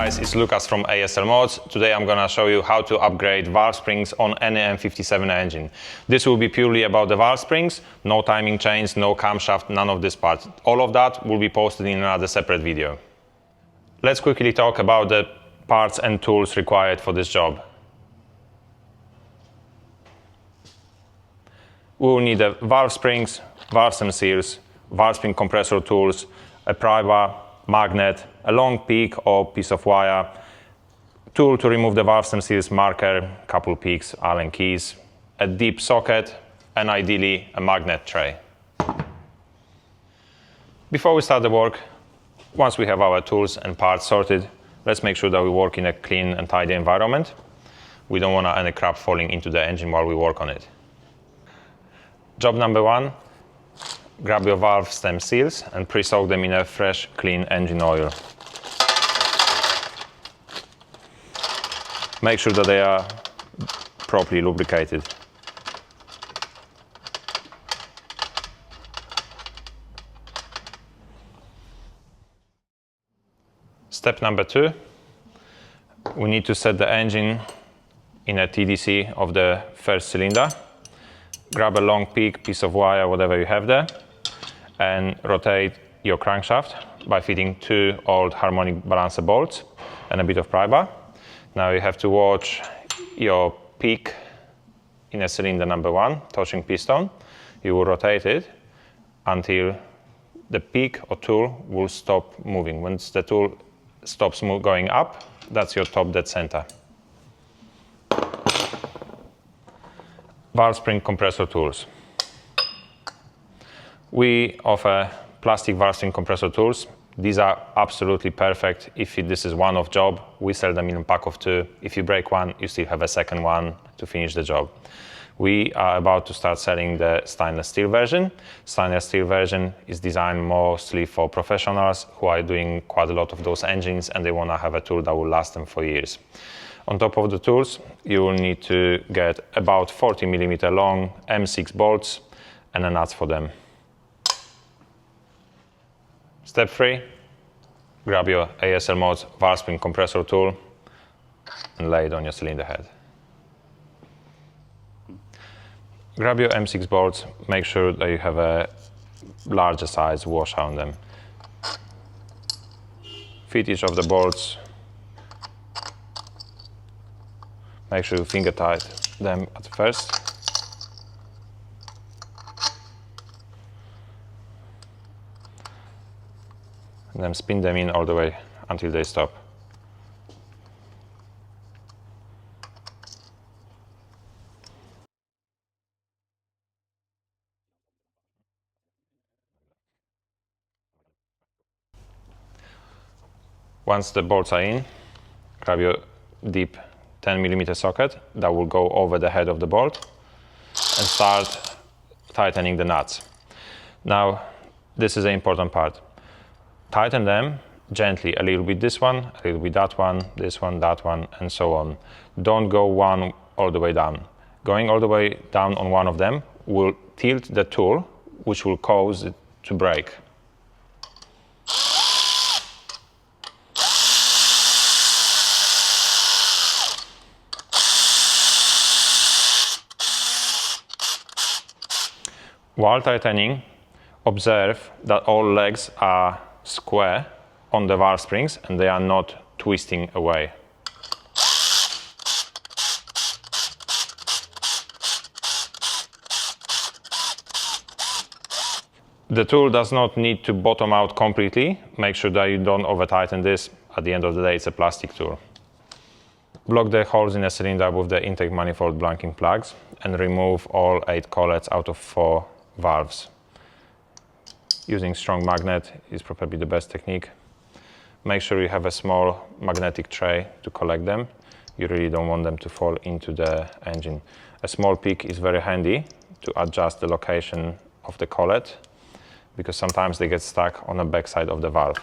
guys, it's Lucas from ASLmods. Today I'm gonna show you how to upgrade valve springs on any M57 engine. This will be purely about the valve springs, no timing chains, no camshaft, none of this part. All of that will be posted in another separate video. Let's quickly talk about the parts and tools required for this job. We will need the valve springs, valves and seals, valve spring compressor tools, a pry bar, magnet, a long peak or piece of wire, tool to remove the valves and seals marker, couple peaks, Allen keys, a deep socket, and ideally a magnet tray. Before we start the work, once we have our tools and parts sorted, let's make sure that we work in a clean and tidy environment. We don't want any crap falling into the engine while we work on it. Job number one, grab your valve stem seals and pre-soak them in a fresh, clean engine oil. Make sure that they are properly lubricated. Step number two, we need to set the engine in a TDC of the first cylinder. Grab a long peak, piece of wire, whatever you have there, and rotate your crankshaft by fitting two old harmonic balancer bolts and a bit of pry bar. Now you have to watch your peak in a cylinder number one, touching piston. You will rotate it until the peak or tool will stop moving. Once the tool stops going up, that's your top dead center. Valve spring compressor tools. We offer plastic valve spring compressor tools. These are absolutely perfect if this is one-off job. We sell them in a pack of two. If you break one, you still have a second one to finish the job. We are about to start selling the stainless steel version. Stainless steel version is designed mostly for professionals who are doing quite a lot of those engines and they want to have a tool that will last them for years. On top of the tools, you will need to get about 40mm long M6 bolts and the nuts for them. Step 3, grab your ASLmods valve spring compressor tool and lay it on your cylinder head. Grab your M6 bolts, make sure that you have a larger size washer on them. Fit each of the bolts. Make sure you finger tight them at first. And then spin them in all the way until they stop. Once the bolts are in, grab your deep 10mm socket that will go over the head of the bolt and start tightening the nuts. Now, this is the important part. Tighten them gently, a little bit this one, a little bit that one, this one, that one, and so on. Don't go one all the way down. Going all the way down on one of them will tilt the tool, which will cause it to break. While tightening, observe that all legs are square on the valve springs and they are not twisting away. The tool does not need to bottom out completely. Make sure that you don't over tighten this. At the end of the day, it's a plastic tool. Block the holes in a cylinder with the intake manifold blanking plugs and remove all 8 collets out of 4 valves. Using strong magnet is probably the best technique. Make sure you have a small magnetic tray to collect them. You really don't want them to fall into the engine. A small peak is very handy to adjust the location of the collet because sometimes they get stuck on the back side of the valve.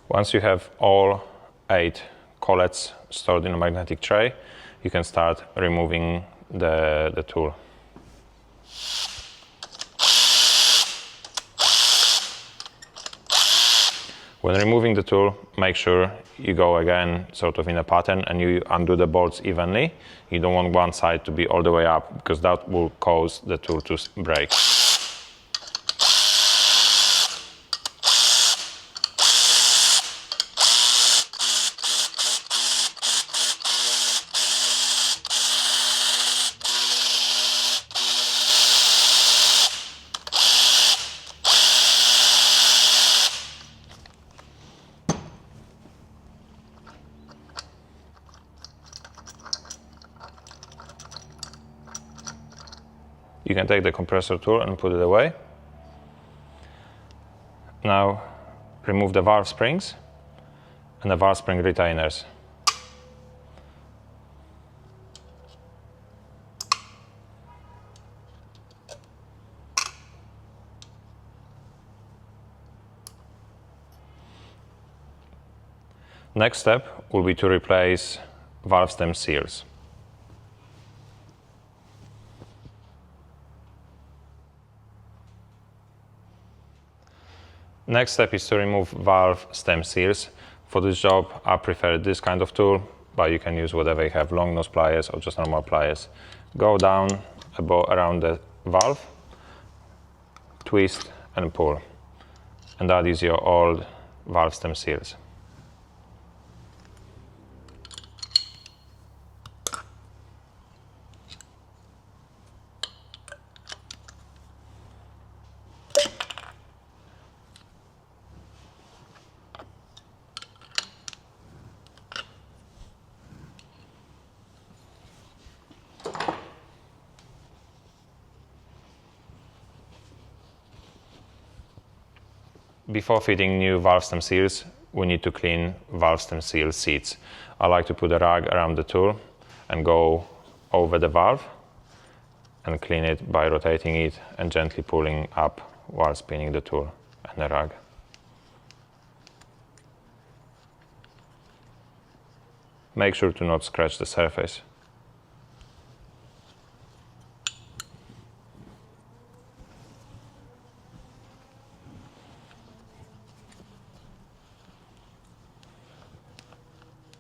Once you have all 8 collets stored in a magnetic tray, you can start removing the tool. When removing the tool, make sure you go again sort of in a pattern and you undo the bolts evenly. You don't want one side to be all the way up, because that will cause the tool to break. You can take the compressor tool and put it away. Now remove the valve springs and the valve spring retainers. Next step will be to replace valve stem seals. Next step is to remove valve stem seals. For this job, I prefer this kind of tool, but you can use whatever you have, long nose pliers or just normal pliers. Go down around the valve, twist and pull. And that is your old valve stem seals. Before fitting new valve stem seals, we need to clean valve stem seal seats. I like to put a rag around the tool and go over the valve and clean it by rotating it and gently pulling up while spinning the tool and the rag. Make sure to not scratch the surface.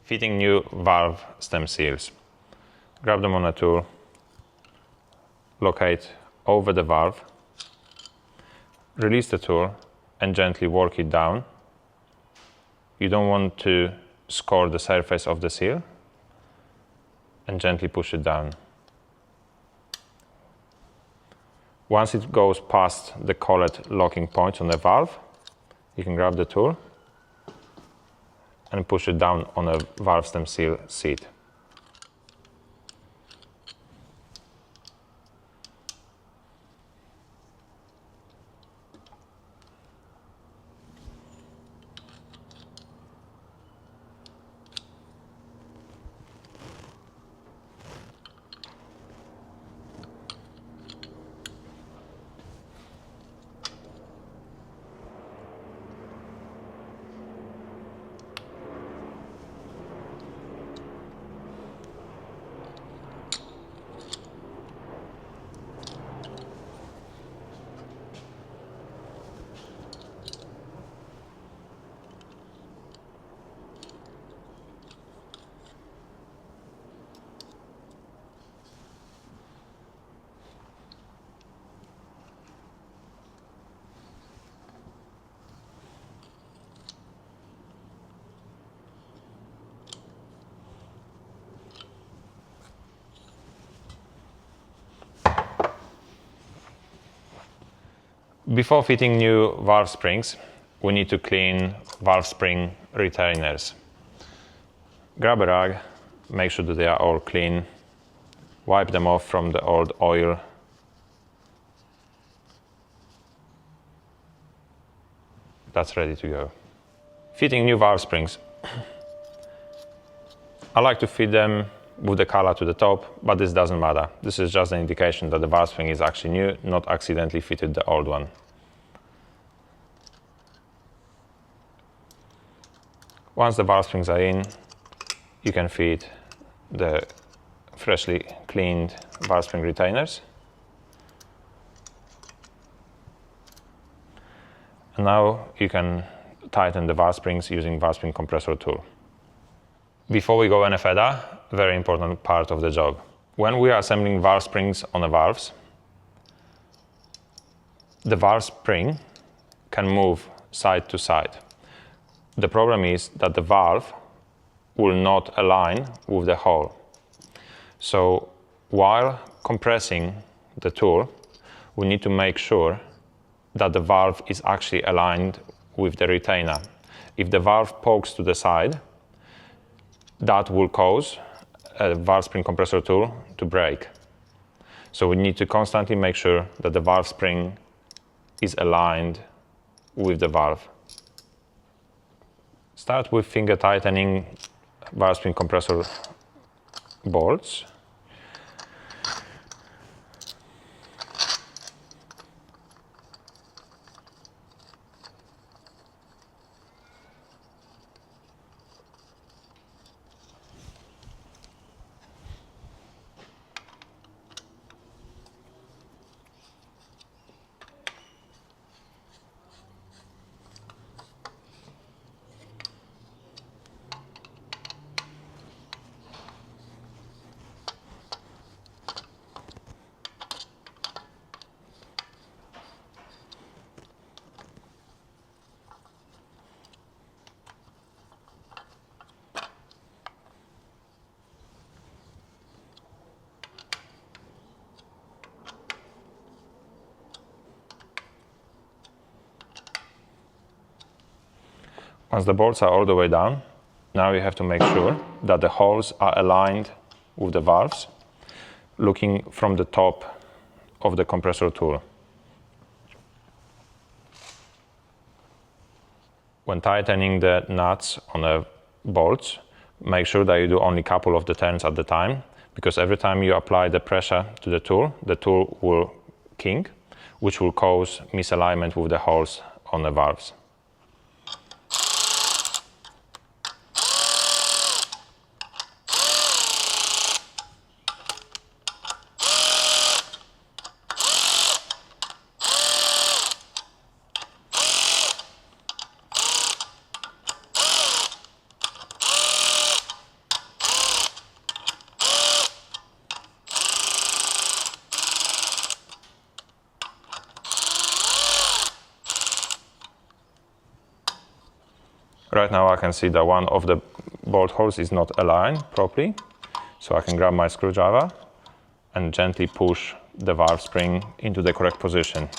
Fitting new valve stem seals. Grab them on a tool, locate over the valve, release the tool and gently work it down. You don't want to score the surface of the seal, and gently push it down. Once it goes past the collet locking point on the valve, you can grab the tool and push it down on a valve stem seal seat. Before fitting new valve springs, we need to clean valve spring retainers. Grab a rag, make sure that they are all clean, wipe them off from the old oil. That's ready to go. Fitting new valve springs. I like to fit them with the collar to the top, but this doesn't matter. This is just an indication that the valve spring is actually new, not accidentally fitted the old one. Once the valve springs are in, you can feed the freshly cleaned valve spring retainers. And now you can tighten the valve springs using valve spring compressor tool. Before we go any further, very important part of the job. When we are assembling valve springs on the valves, the valve spring can move side to side. The problem is that the valve will not align with the hole. So while compressing the tool, we need to make sure that the valve is actually aligned with the retainer. If the valve pokes to the side, that will cause a valve spring compressor tool to break. So we need to constantly make sure that the valve spring is aligned with the valve. Start with finger tightening valve spring compressor bolts. Once the bolts are all the way down, now you have to make sure that the holes are aligned with the valves, looking from the top of the compressor tool. When tightening the nuts on the bolts, make sure that you do only a couple of the turns at the time, because every time you apply the pressure to the tool will kink, which will cause misalignment with the holes on the valves. Right now I can see that one of the bolt holes is not aligned properly, so I can grab my screwdriver and gently push the valve spring into the correct position.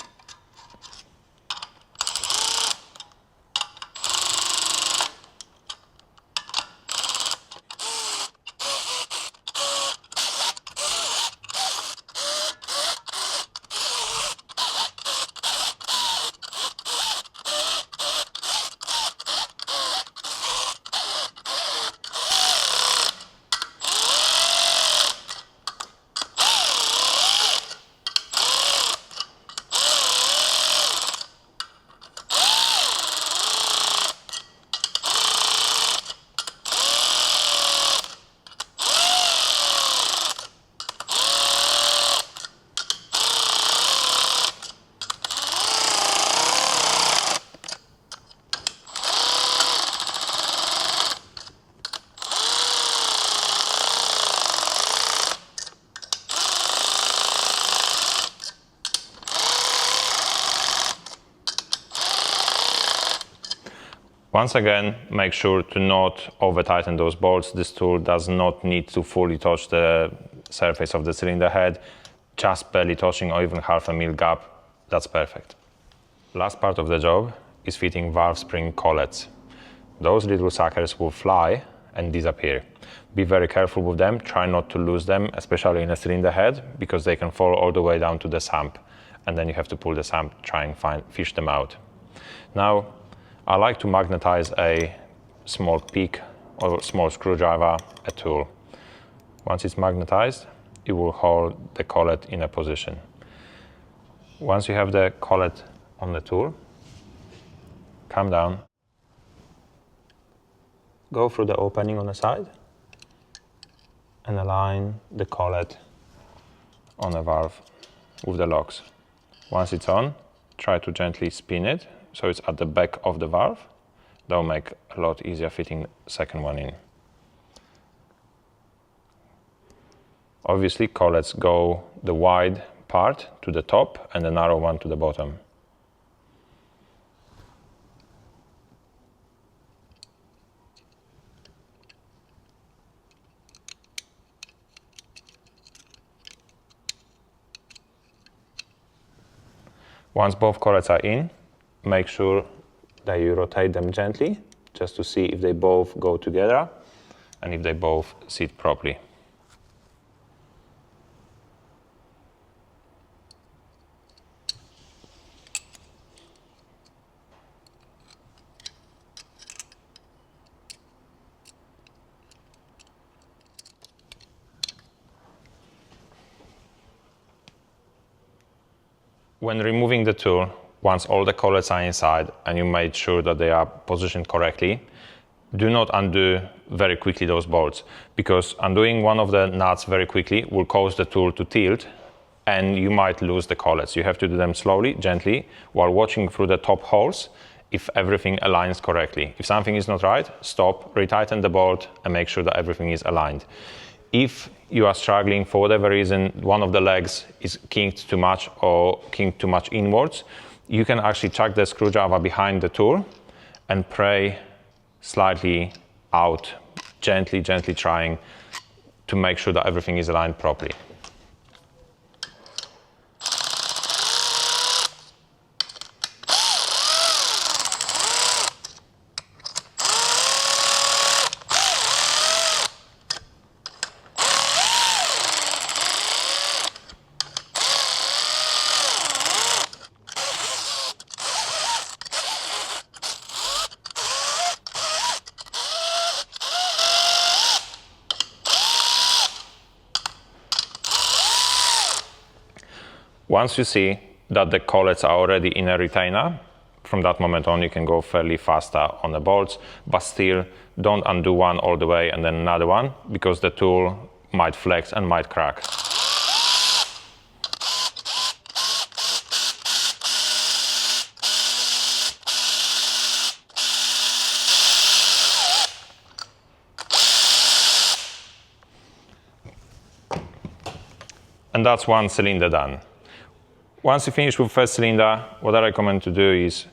Once again, make sure to not over tighten those bolts. This tool does not need to fully touch the surface of the cylinder head, just barely touching or even half a mil gap, that's perfect. Last part of the job is fitting valve spring collets. Those little suckers will fly and disappear. Be very careful with them, try not to lose them, especially in a cylinder head, because they can fall all the way down to the sump, and then you have to pull the sump, try and fish them out. Now, I like to magnetize a small pick or small screwdriver, a tool. Once it's magnetized, it will hold the collet in a position. Once you have the collet on the tool, come down go through the opening on the side and align the collet on the valve with the locks. Once it's on, try to gently spin it so it's at the back of the valve. That will make a lot easier fitting the second one in. Obviously, collets go the wide part to the top and the narrow one to the bottom. Once both collets are in, make sure that you rotate them gently just to see if they both go together and if they both sit properly. When removing the tool, once all the collets are inside and you made sure that they are positioned correctly, do not undo very quickly those bolts, because undoing one of the nuts very quickly will cause the tool to tilt and you might lose the collets. You have to do them slowly, gently, while watching through the top holes if everything aligns correctly. If something is not right, stop, retighten the bolt and make sure that everything is aligned. If you are struggling for whatever reason, one of the legs is kinked too much or kinked too much inwards, you can actually chuck the screwdriver behind the tool and pray slightly out, gently trying to make sure that everything is aligned properly. Once you see that the collets are already in a retainer, from that moment on you can go fairly faster on the bolts, but still don't undo one all the way and then another one, because the tool might flex and might crack. And that's one cylinder done. Once you finish with first cylinder, what I recommend to do is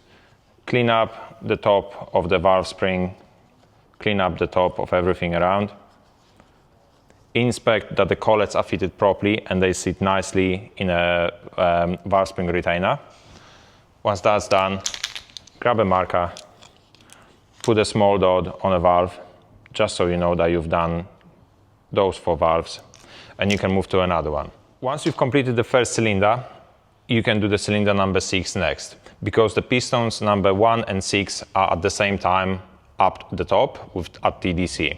clean up the top of the valve spring, clean up the top of everything around, inspect that the collets are fitted properly and they sit nicely in a valve spring retainer. Once that's done, grab a marker, put a small dot on a valve, just so you know that you've done those 4 valves, and you can move to another one. Once you've completed the first cylinder, you can do the cylinder number 6 next, because the pistons number 1 and 6 are at the same time up the top at TDC.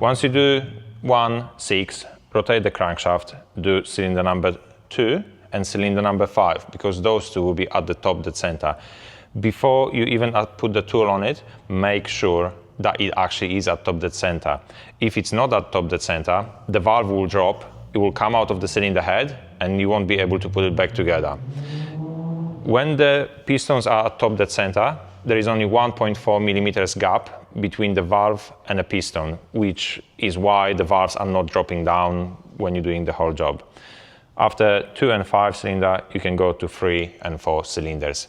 Once you do 1, 6, rotate the crankshaft, do cylinder number 2 and cylinder number 5, because those two will be at the top dead center. Before you even put the tool on it, make sure that it actually is at top dead center. If it's not at top dead center, the valve will drop, it will come out of the cylinder head and you won't be able to put it back together. When the pistons are at top dead center, there is only 1.4 millimeters gap between the valve and the piston, which is why the valves are not dropping down when you're doing the whole job. After 2 and 5 cylinder, you can go to 3 and 4 cylinders.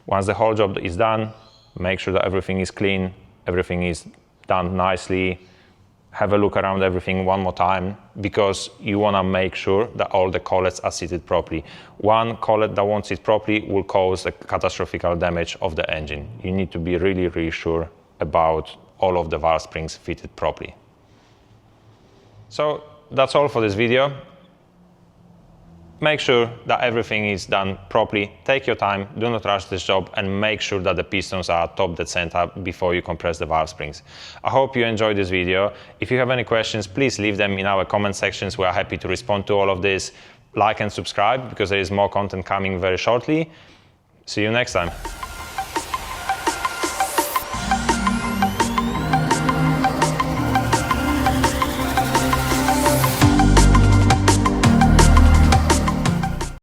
Once the whole job is done, make sure that everything is clean, everything is done nicely. Have a look around everything one more time, because you want to make sure that all the collets are seated properly. One collet that won't sit properly will cause a catastrophic damage of the engine. You need to be really sure about all of the valve springs fitted properly. So that's all for this video. Make sure that everything is done properly. Take your time, do not rush this job, and make sure that the pistons are top dead center before you compress the valve springs. I hope you enjoyed this video. If you have any questions, please leave them in our comment sections. We are happy to respond to all of this. Like and subscribe, because there is more content coming very shortly. See you next time.